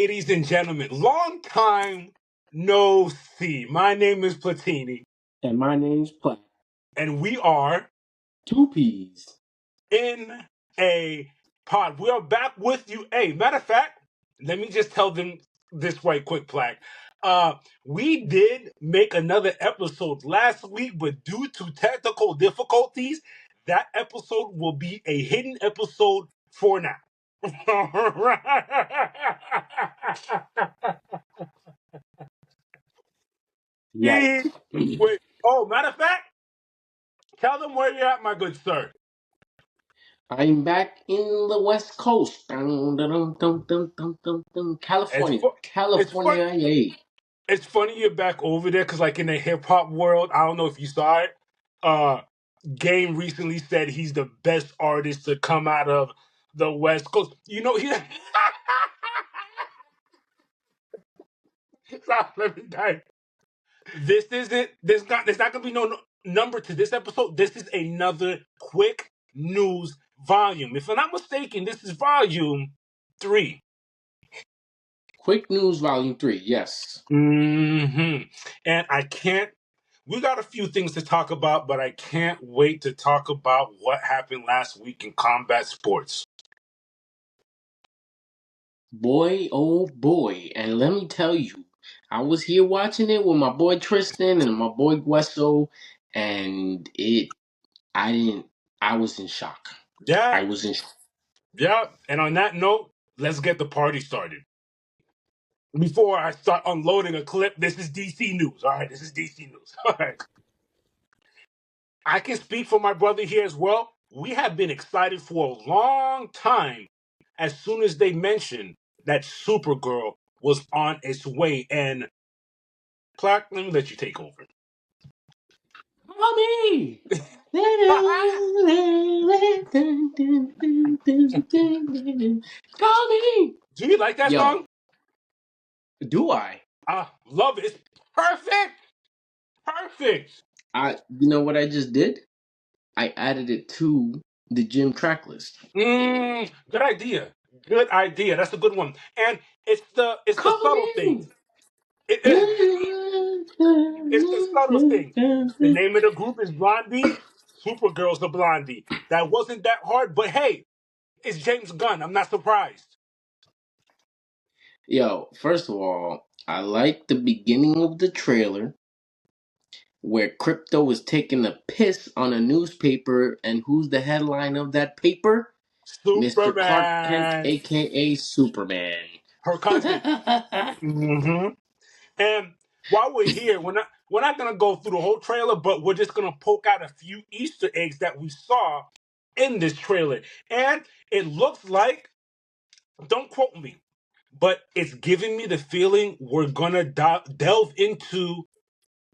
ladies and gentlemen, long time no see. My name is Platini, And my name's Platt. and we are Two Peas. in a pod. We are back with you. Hey, matter of fact, let me just tell them this right quick, Plaque. We did make another episode last week, but due to technical difficulties, that episode will be a hidden episode for now. Yikes. Wait. Oh, matter of fact, tell them where you're at, my good sir. I'm back in the West Coast. It's California. fu- it's fun. California, yay. It's funny you're back over there because, like, in the hip hop world, I don't know if you saw it. Uh, Game recently said he's the best artist to come out of the West Coast. You know, he. Stop, let me die. This isn't. There's not gonna be no number to this episode. This is another quick news volume. If I'm not mistaken, this is volume 3. Quick News Volume 3, yes. And I can't. We got a few things to talk about, but I can't wait to talk about what happened last week in combat sports. Boy, oh boy. And let me tell you, I was here watching it with my boy Tristan and my boy Gueso, and I was in shock. Yeah, I was in shock. yeah. And on that note, let's get the party started. Before I start unloading a clip, this is DC News. All right, this is DC News. All right. I can speak for my brother here as well. We have been excited for a long time as soon as they mentioned that Supergirl was on its way. And Clark, let me let you take over. Mommy! Call me! Do you like that Yo, song? do I? I love it. It's perfect. Perfect. You know what I just did? I added it to the gym track list. Good idea. Good idea. That's a good one. And it's the Call subtle things. me! It, it's the subtle things. The name of the group is Blondie. Supergirl's the Blondie. That wasn't that hard, but hey, it's James Gunn. I'm not surprised. Yo, first of all, I like the beginning of the trailer where Crypto is taking a piss on a newspaper, and who's the headline of that paper? Mr. Clark Kent, Superman. aka Superman. Her cousin. hmm And while we're here, we're not gonna go through the whole trailer, but we're just gonna poke out a few Easter eggs that we saw in this trailer. And it looks like, don't quote me, but it's giving me the feeling we're gonna delve into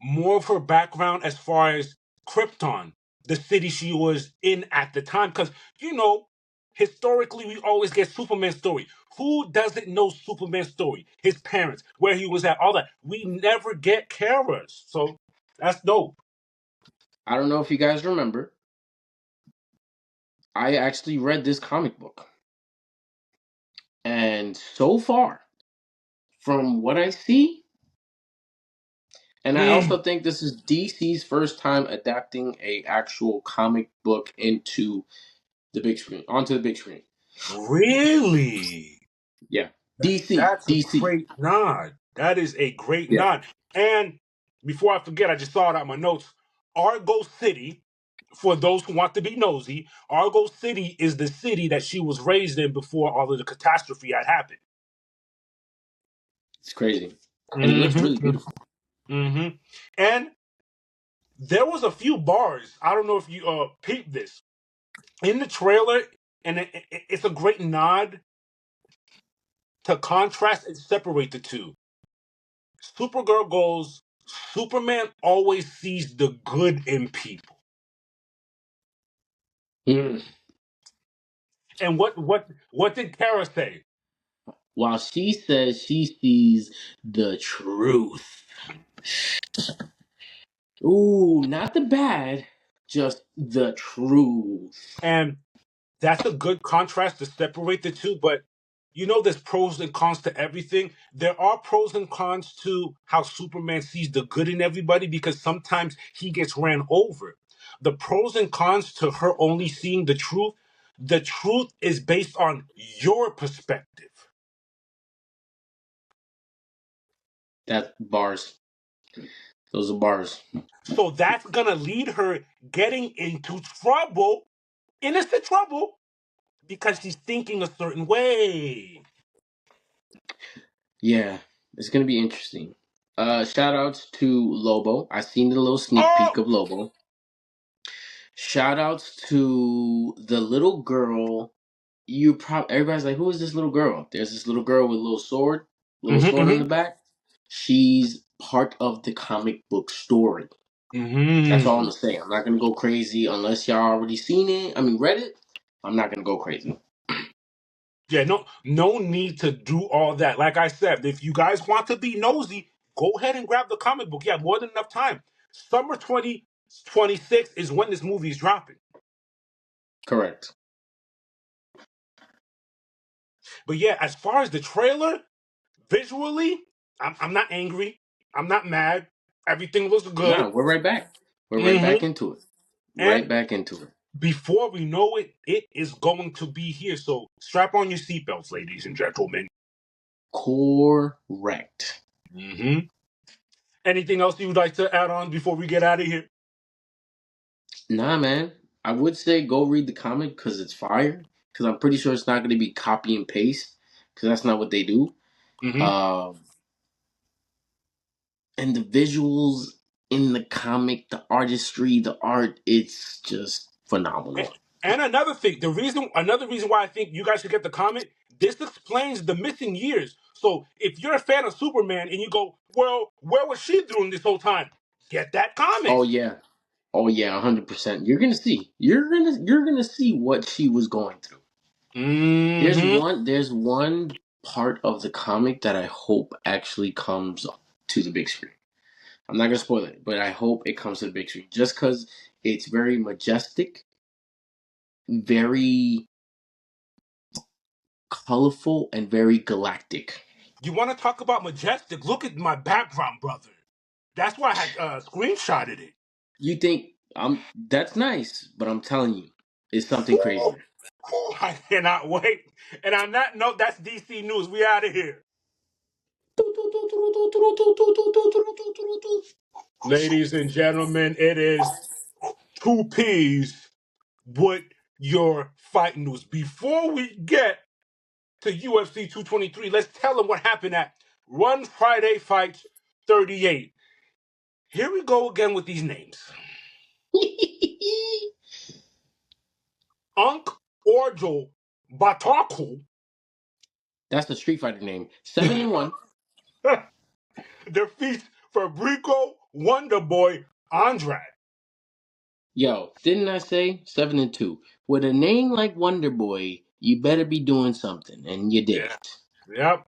more of her background as far as Krypton, the city she was in at the time. Because, you know, historically, we always get Superman's story. Who doesn't know Superman's story? His parents, where he was at, all that. We never get Kara's. So that's dope. I don't know if you guys remember. I actually read this comic book. And so far, from what I see, and I Mm, also think this is DC's first time adapting a actual comic book into the big screen, onto the big screen. really? Yeah. DC, That's a DC. great nod. That is a great Yeah. nod. And before I forget, I just saw it on my notes. Argo City, for those who want to be nosy, Argo City is the city that she was raised in before all of the catastrophe had happened. It's crazy. And it looks really Mm-hmm. beautiful. Mm-hmm. And there was a few bars. I don't know if you peeped this in the trailer, and it's a great nod to contrast and separate the two. Supergirl goes, Superman always sees the good in people. Mm. And what did Kara say? While she says she sees the truth. Ooh, not the bad, just the truth. And that's a good contrast to separate the two. But you know there's pros and cons to everything. There are pros and cons to how Superman sees the good in everybody because sometimes he gets ran over. The pros and cons to her only seeing the truth is based on your perspective. That bars. Those are bars. So that's gonna lead her getting into trouble, innocent trouble, because she's thinking a certain way. Yeah, it's gonna be interesting. Shout outs to Lobo. I seen the little sneak peek Oh, of Lobo. Shout outs to the little girl. Everybody's like, who is this little girl? There's this little girl with a little sword on the mm-hmm, back. She's part of the comic book story. That's all I'm mm-hmm. gonna say. I'm not gonna go crazy unless y'all already seen it. I mean, read it. I'm not gonna go crazy. Yeah, no need to do all that. Like I said, if you guys want to be nosy, go ahead and grab the comic book. You have more than enough time. Summer 2026 is when this movie is dropping. Correct. But yeah, as far as the trailer, visually, I'm not angry. I'm not mad. Everything looks Nah, good. we're right back. We're right back Hmm. into it. Right And back into it. before we know it, it is going to be here. So strap on your seatbelts, ladies and gentlemen. Correct. Hmm. Anything else you would like to add on before we get out of here? Nah, man. I would say go read the comic because it's fire. Because I'm pretty sure it's not going to be copy and paste. Because that's not what they do. Hmm. Um, and the visuals in the comic, the artistry, the art, it's just And, phenomenal. and another reason why I think you guys should get the comic. This explains the missing years. So if you're a fan of Superman and you go, well, where was she during this whole time? Get that comic. Oh yeah, oh yeah, 100%. You're gonna see. You're gonna see what she was going through. Hmm. There's one part of the comic that I hope actually comes to the big screen. I'm not gonna spoil it, but I hope it comes to the big screen just because it's very majestic, very colorful, and very galactic. You want to talk about majestic? Look at my background, brother. That's why I had screenshotted it. You think that's nice, but I'm telling you, it's something crazier. I cannot wait. And on that note, that's DC News. We out of here. Ladies and gentlemen, it is two P's with your fight news. Before we get to UFC 223, let's tell them what happened at Run Friday Fights 38. Here we go again with these names. Unk Orjo Bataku That's the Street Fighter name. 7-1. defeats Fabrico Wonderboy Andrade. Yo, didn't I say 7-2? With a name like Wonder Boy, you better be doing something, and you Yeah. didn't. Yep.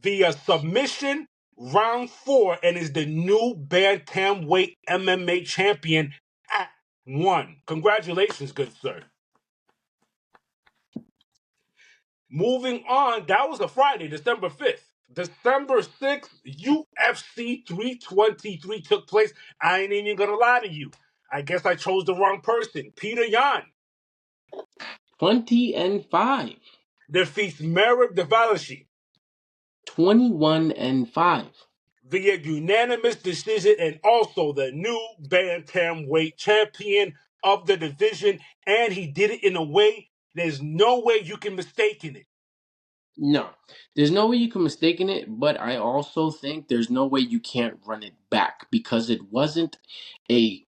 Via submission round four and is the new bantamweight MMA champion at one. Congratulations, good sir. Moving on, that was a Friday, December 5th. December 6th, UFC 323 took place. I ain't even gonna lie to you. I guess I chose the wrong person. Peter Yan 20-5. defeats Merab Devalashi 21-5. via unanimous decision and also the new bantamweight champion of the division. And he did it in a way there's no way you can mistake it. No, there's no way you can mistake it, but I also think there's no way you can't run it back because it wasn't a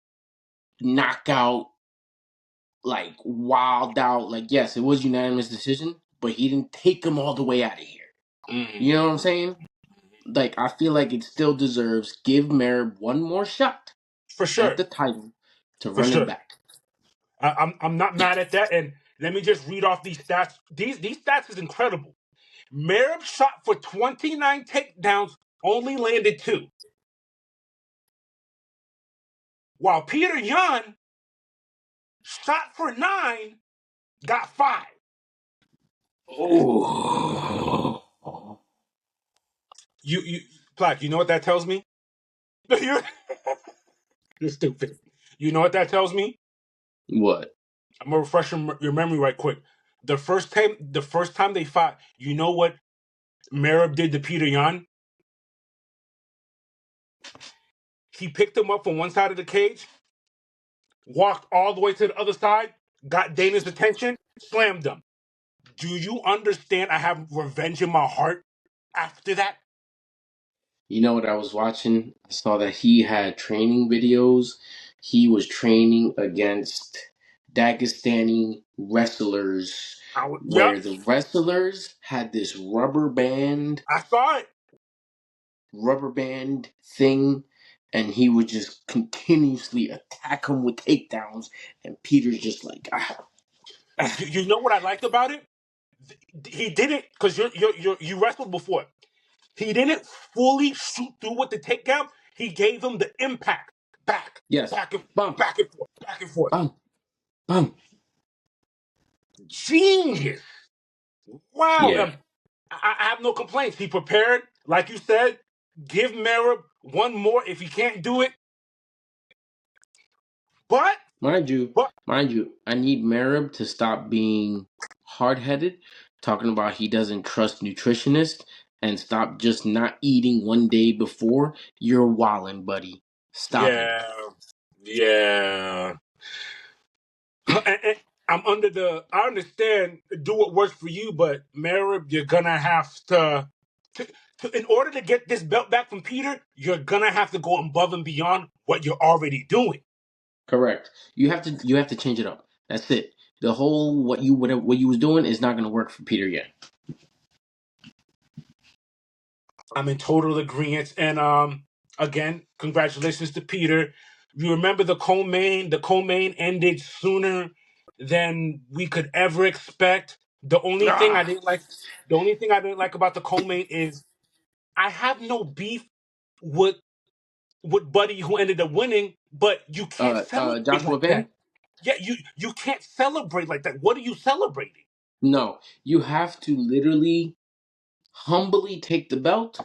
knockout, like wild out. Like, yes, it was unanimous decision, but he didn't take him all the way out of here. You know what I'm saying? Like, I feel like it still deserves give Merab one more shot For at sure. the title to For run it sure. back. I'm not mad at that. And let me just read off these stats. These stats is incredible. Merab shot for 29 takedowns, only landed two. While Peter Yan shot for nine, got five. Oh. You Black, you know what that tells me? you're, you're stupid. You know what that tells me? What? I'm gonna refresh your memory right quick. The first time they fought, you know what Merib did to Peter Yan? He picked him up from one side of the cage, walked all the way to the other side, got Dana's attention, slammed him. Do you understand? I have revenge in my heart after that. You know what I was watching? I saw that he had training videos. He was training against Dagestani wrestlers Yep, where the wrestlers had this I saw it. rubber band thing, and he would just continuously attack him with takedowns, and Peter's just like, ah, ah. You know what I liked about it? He didn't, because you wrestled before. He didn't fully shoot through with the takedown. He gave him the impact, back, Yes, back and bum, back and forth, back and forth. bum, bum. Genius! Wow. Yeah, I have no complaints. He prepared, like you said. Give Merib one more if he can't do it. But mind you, but mind you, I need Merib to stop being hard-headed, talking about he doesn't trust nutritionists, and stop just not eating one day before. You're wildin', buddy. Stop it. yeah, yeah. And I'm under the. I understand. Do what works for you, but Merib, you're gonna have in order to get this belt back from Peter, you're gonna have to go above and beyond what you're already doing. Correct. You have to change it up. That's it. The whole what you was doing is not gonna work for Peter yet. I'm in total agreement. And again, congratulations to Peter. You remember the co-main? The co-main ended sooner than we could ever expect. The only thing I Ah, didn't like, the only thing I didn't like about the co-main is I have no beef with Buddy who ended up winning, but you can't celebrate Joshua like that. Van? Yeah, you can't celebrate like that. What are you celebrating? No, you have to literally humbly take the belt,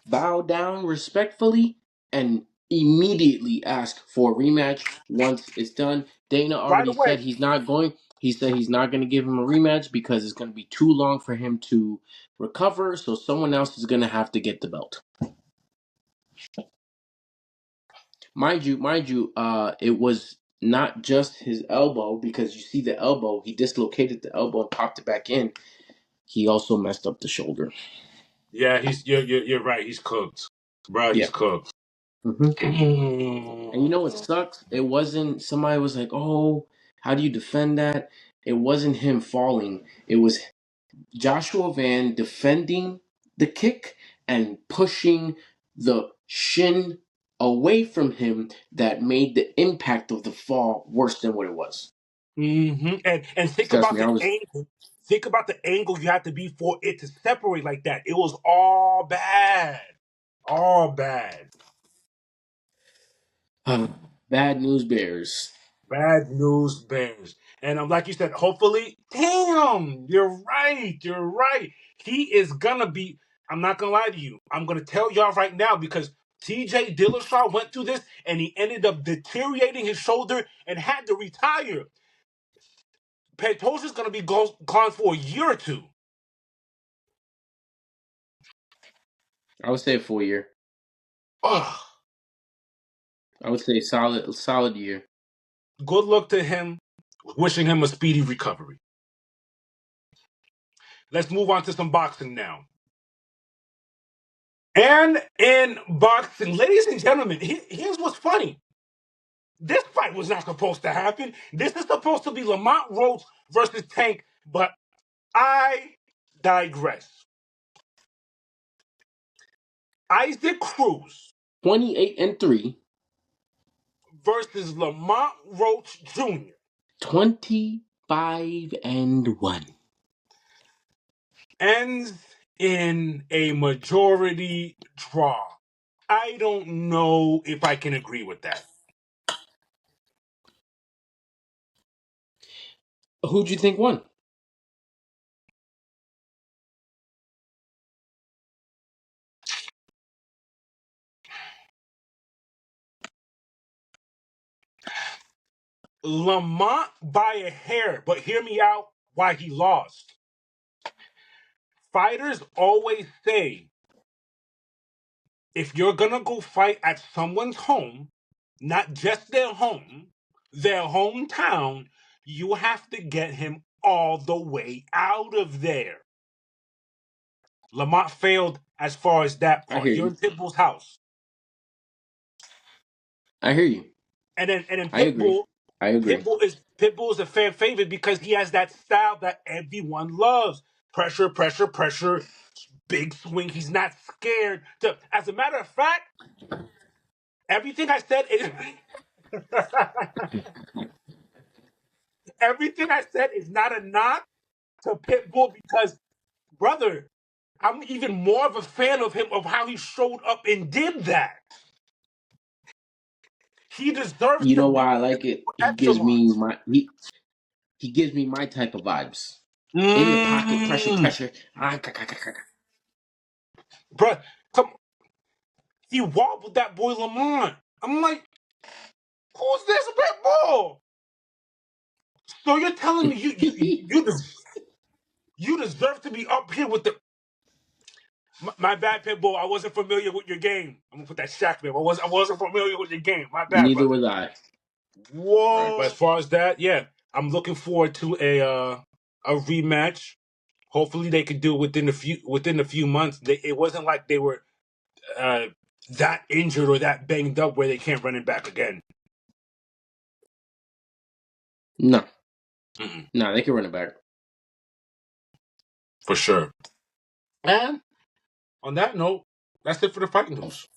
bow down respectfully, and immediately ask for a rematch once it's done. Dana Right already away. said he's not going. He said he's not going to give him a rematch because it's going to be too long for him to recover. So someone else is going to have to get the belt. Mind you, it was not just his elbow because you see the elbow. He dislocated the elbow and popped it back in. He also messed up the shoulder. Yeah, you're right. He's cooked, bro. He's Yeah. cooked. hmm And you know what sucks? It wasn't somebody was like, "Oh, how do you defend that?" It wasn't him falling. It was Joshua Van defending the kick and pushing the shin away from him that made the impact of the fall worse than what it was. And think Trust about me, I the was angle. Think about the angle you have to be for it to separate like that. It was all bad, all bad. bad news bears. Bad news bears. And like you said, hopefully, damn, you're right. You're right. He is gonna be. I'm not gonna lie to you. I'm gonna tell y'all right now because TJ Dillashaw went through this and he ended up deteriorating his shoulder and had to retire. Pantoja's gonna be gone for a year or two. I would say a full year. Ugh. I would say solid year. Good luck to him. Wishing him a speedy recovery. Let's move on to some boxing now. And in boxing, ladies and gentlemen, here's what's funny. This fight was not supposed to happen. This is supposed to be Lamont Roach versus Tank, but I digress. Isaac Cruz 28-3, versus Lamont Roach Jr. 25-1. ends in a majority draw. I don't know if I can agree with that. Who'd you think won? Lamont by a hair, but hear me out why he lost. Fighters always say if you're gonna go fight at someone's home, not just their home, their hometown, you have to get him all the way out of there. Lamont failed as far as that I part. hear You're you. in Pitbull's house. I hear you. And then I agree. Pitbull, I agree. Pitbull is a fan favorite because he has that style that everyone loves. Pressure, pressure, pressure, big swing. He's not scared to. As a matter of fact, everything I said is everything I said is not a knock to Pitbull because, brother, I'm even more of a fan of him of how he showed up and did that. He deserves You to know be why I like it? echelons. He gives me my type of vibes. In the pocket, pressure, Mm, pressure. bruh, come. He wobbled that boy Lamont. I'm like, who's this Pitbull? So you're telling me you deserve to be up here with the my bad Pitbull. I wasn't familiar with your game. I'm gonna put that Shaq there. I wasn't familiar with your game. My bad, Neither brother. was I. But as Right. far as that, yeah, I'm looking forward to a rematch. Hopefully, they could do it within a few months. It wasn't like they were uh, that injured or that banged up where they can't run it back again. No. Mm-mm, No, they can run it back. for sure. And on that note, that's it for the fighting news.